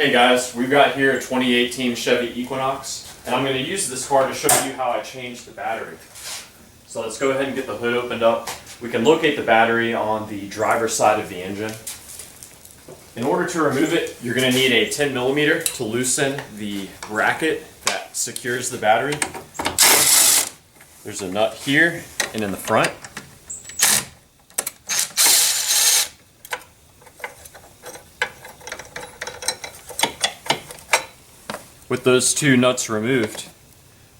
Hey guys, we've got here a 2018 Chevy Equinox, and I'm going to use this car to show you how I changed the battery. So let's go ahead and get the hood opened up. We can locate the battery on the driver's side of the engine. In order to remove it, you're going to need a 10mm to loosen the bracket that secures the battery. There's a nut here and in the front. With those two nuts removed,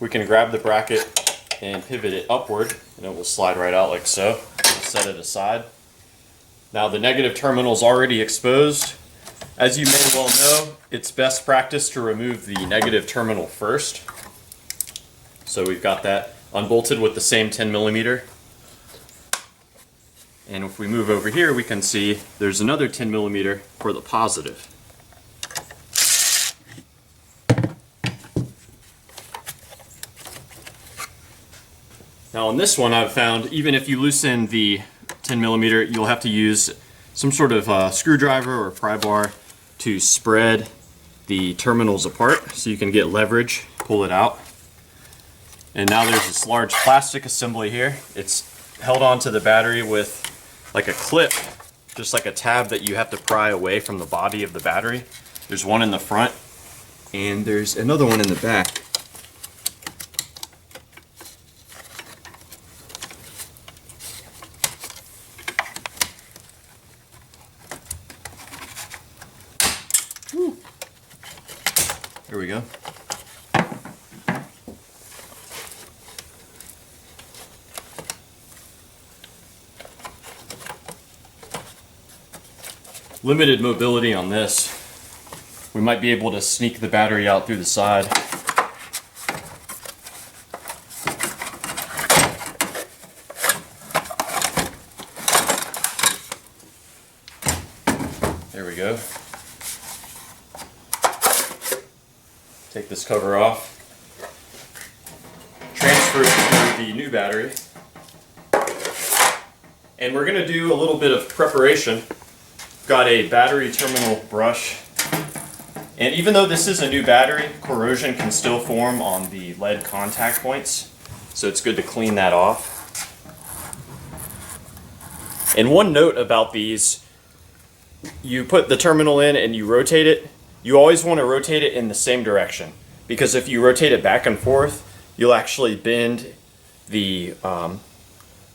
we can grab the bracket and pivot it upward, and it will slide right out like so. We'll set it aside. Now the negative terminal is already exposed. As you may well know, it's best practice to remove the negative terminal first. So we've got that unbolted with the same 10mm. And if we move over here, we can see there's another 10mm for the positive. Now on this one, I've found even if you loosen the 10mm, you'll have to use some sort of screwdriver or pry bar to spread the terminals apart so you can get leverage, pull it out. And now there's this large plastic assembly here. It's held onto the battery with like a clip, just like a tab that you have to pry away from the body of the battery. There's one in the front and there's another one in the back. There we go. Limited mobility on this. We might be able to sneak the battery out through the side. There we go. Take this cover off, transfer it to the new battery, and we're going to do a little bit of preparation. Got a battery terminal brush, and even though this is a new battery, corrosion can still form on the lead contact points, so it's good to clean that off. And one note about these, you put the terminal in and you rotate it. You always want to rotate it in the same direction, because if you rotate it back and forth, you'll actually bend the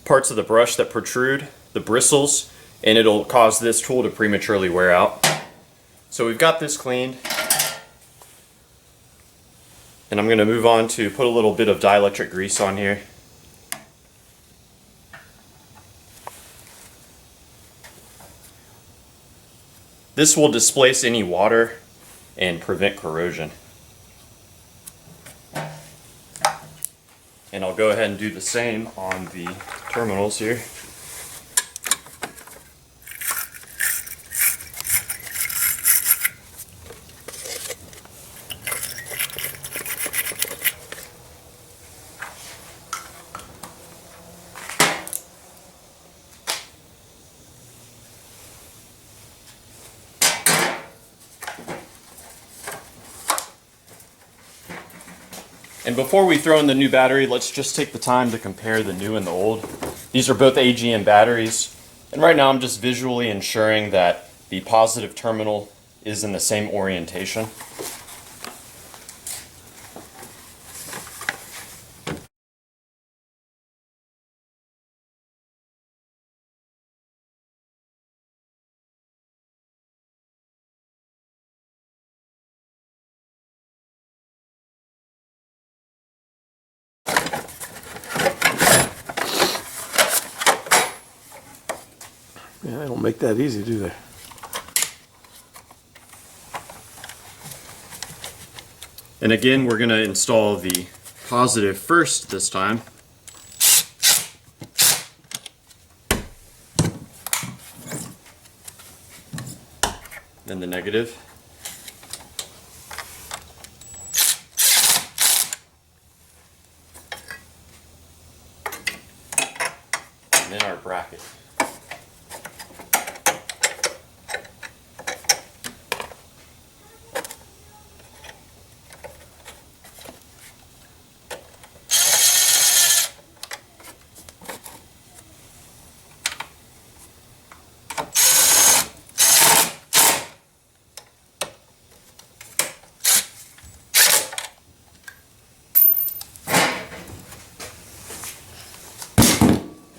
parts of the brush that protrude, the bristles, and it'll cause this tool to prematurely wear out. So we've got this cleaned, and I'm going to move on to put a little bit of dielectric grease on here. This will displace any water and prevent corrosion. And I'll go ahead and do the same on the terminals here. And before we throw in the new battery, let's just take the time to compare the new and the old. These are both AGM batteries, and right now I'm just visually ensuring that the positive terminal is in the same orientation. Yeah, they don't make that easy, do they? And again, we're going to install the positive first this time. Then the negative. And then our bracket.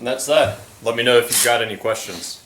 And that's that. Let me know if you've got any questions.